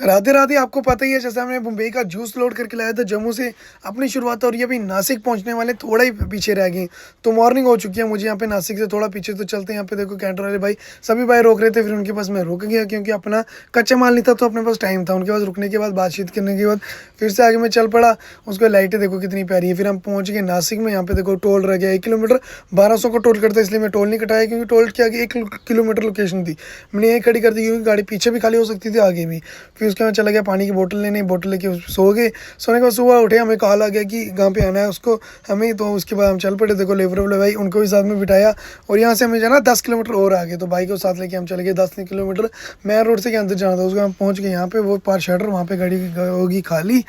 राधे राधे। आपको पता ही है, जैसे हमने मुंबई का जूस लोड करके लाया था जम्मू से, अपनी शुरुआत और ये अभी नासिक पहुंचने वाले, थोड़ा ही पीछे रह गए। तो मॉर्निंग हो चुकी है मुझे यहाँ पे नासिक से थोड़ा पीछे तो चलते हैं। यहाँ पे देखो कैंटर वाले भाई सभी भाई रोक रहे थे, फिर उनके पास मैं रुक गया क्योंकि अपना कच्चा माल नहीं था तो अपने पास टाइम था। उनके पास रुकने के बाद बातचीत करने के बाद फिर से आगे मैं चल पड़ा। उसको लाइटें देखो कितनी प्यारी है। फिर हम पहुँच गए नासिक में। यहाँ पे देखो टोल रह गया 1 किलोमीटर 1200 का टोल करता है, इसलिए मैं टोल नहीं कटाया क्योंकि टोल के आगे 1 किलोमीटर लोकेशन थी। मैंने यही खड़ी कर दी क्योंकि गाड़ी पीछे भी खाली हो सकती थी आगे भी। फिर उसके बाद चला गया पानी की बोतल लेने, बोतल लेके सो गए। सोने के बाद सुबह उठे, हमें कॉल आ गया कि कहाँ पे आना है उसको हमें। तो उसके बाद हम चल पड़े। देखो लेबर वाले भाई उनको भी साथ में बिठाया और यहाँ से हमें जाना 10 किलोमीटर और आगे। तो भाई को साथ लेके हम चले गए 10 किलोमीटर। मैं रोड से के अंदर जाना था, उसको हम पहुँच गए यहाँ पे वो पार शटर, वहाँ पे गाड़ी होगी खाली।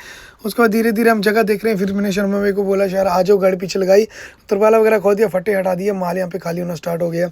उसके बाद धीरे धीरे हम जगह देख रहे हैं। फिर मैंने शर्मा भाई को बोला यार आ जाओ, गाड़ी पीछे लगाई, तरपाला वगैरह खो दिया, फट्टे हटा दिए, माल यहाँ पे खाली होना स्टार्ट हो गया।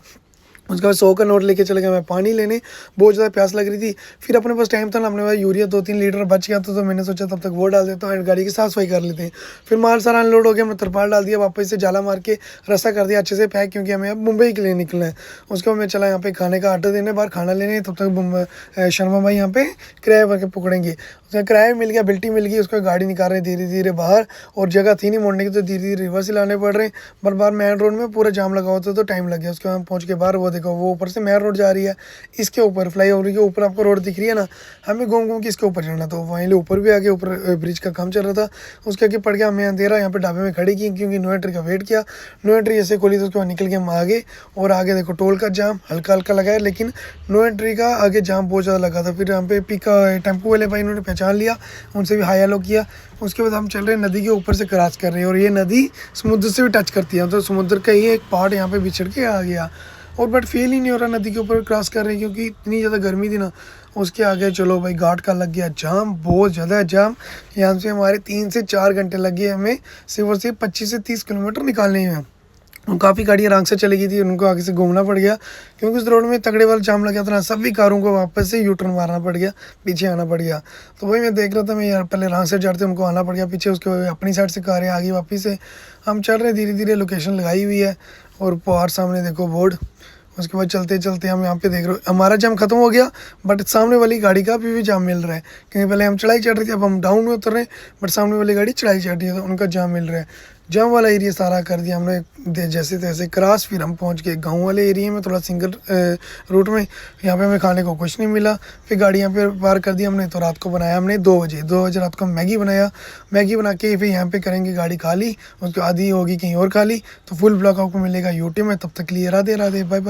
उसके बाद 100 का नोट लेके चले गया मैं पानी लेने, बहुत ज़्यादा प्यास लग रही थी। फिर अपने पास टाइम था ना, अपने पास यूरिया 2-3 लीटर बच गया था, तो मैंने सोचा तब तक वो डाल देता हूँ एंड गाड़ी की साफ सफाई कर लेते हैं। फिर माल सारा अनलोड हो गया, हमने तरपाल डाल दिया, वापस से जाला मार के रस्सा कर दिया अच्छे से पैक, क्योंकि हमें अब मुंबई के लिए निकलना है। उसके बाद मैं चला यहाँ पे खाने का आर्डर देने, बाहर खाना लेने। तब तक शर्मा भाई यहाँ पे किराए पर पकड़ेंगे। उसका किराया मिल गया, बिल्टी मिल गई, उसको गाड़ी निकाल रहे धीरे धीरे बाहर, और जगह थी नहीं मोड़ने की तो धीरे धीरे रिवर्स ही लाने पड़ रहे हैं। बार मेन रोड में पूरा जाम लगा होता तो टाइम लग गया। उसके बाद पहुँच के बाहर वो देखो वो ऊपर से मेन रोड जा रही है, इसके ऊपर फ्लाईओवर के ऊपर आपको रोड दिख रही है ना, हमें घूम घूम के इसके ऊपर चढ़ना। तो वहीं ऊपर भी आगे, ऊपर ब्रिज का काम चल रहा था। उसके आगे पड़ गया हमें अंधेरा। यहाँ पे ढाबे में खड़ी की क्योंकि नो एंट्री का वेट किया। नो एंट्री ऐसे खोली तो उसके बाद निकल के हम आगे, और आगे देखो टोल का जाम हल्का हल्का लगा है, लेकिन नो एंट्री का आगे जाम बहुत ज़्यादा लगा था। फिर यहाँ पे पिका टेम्पो वाले भाई उन्होंने पहचान लिया, उनसे भी हाई हेलो किया। उसके बाद हम चल रहे हैं नदी के ऊपर से क्रॉस कर रहे हैं, और ये नदी समुद्र से भी टच करती है, तो समुद्र का ही एक पार्ट यहाँ पे बिछड़ के आ गया। और बट फील ही नहीं हो रहा नदी के ऊपर क्रॉस कर रहे हैं क्योंकि इतनी ज़्यादा गर्मी थी ना। उसके आगे चलो भाई घाट का लग गया जाम, बहुत ज़्यादा जाम। यहाँ से हमारे 3 से 4 घंटे लगे हमें सिर्फ और सिर्फ 25 से 30 किलोमीटर निकालने में। और काफ़ी गाड़ियाँ आराम से चली गई थी, उनको आगे से घूमना पड़ गया क्योंकि उस रोड में तगड़े वाला जाम लग गया था ना। सभी कारों को वापस से यू टर्न मारना पड़ गया, पीछे आना पड़ गया। तो वही मैं देख रहा था, मैं यार पहले रांग से चढ़ते उनको आना पड़ गया पीछे, उसके अपनी साइड से कारें आगे वापस से हम चल रहे धीरे धीरे। लोकेशन लगाई हुई है और बाहर सामने देखो बोर्ड। उसके बाद चलते चलते हम यहाँ पे देख रहे हो हमारा जाम खत्म हो गया, बट सामने वाली गाड़ी का अभी भी जाम मिल रहा है क्योंकि पहले हम चढ़ाई चढ़ रहे थे, अब हम डाउन में उतर रहे हैं, बट सामने वाली गाड़ी चढ़ाई चढ़ रही है तो उनका जाम मिल रहा है। जाम वाला एरिया सारा कर दिया हमने जैसे तैसे क्रॉस। फिर हम पहुँच गए गाँव वाले एरिया में, थोड़ा सिंगल रूट में। यहाँ पे हमें खाने को कुछ नहीं मिला। फिर गाड़ी यहाँ पे पार कर दी हमने। तो रात को बनाया हमने 2 बजे रात को मैगी बनाया। मैगी बना के फिर यहाँ पे करेंगे गाड़ी खाली, उसके आधी होगी कहीं और खाली। तो फुल ब्लॉग आपको मिलेगा यूट्यूब में। तब तक के लिए राधे राधे, बाय बाय।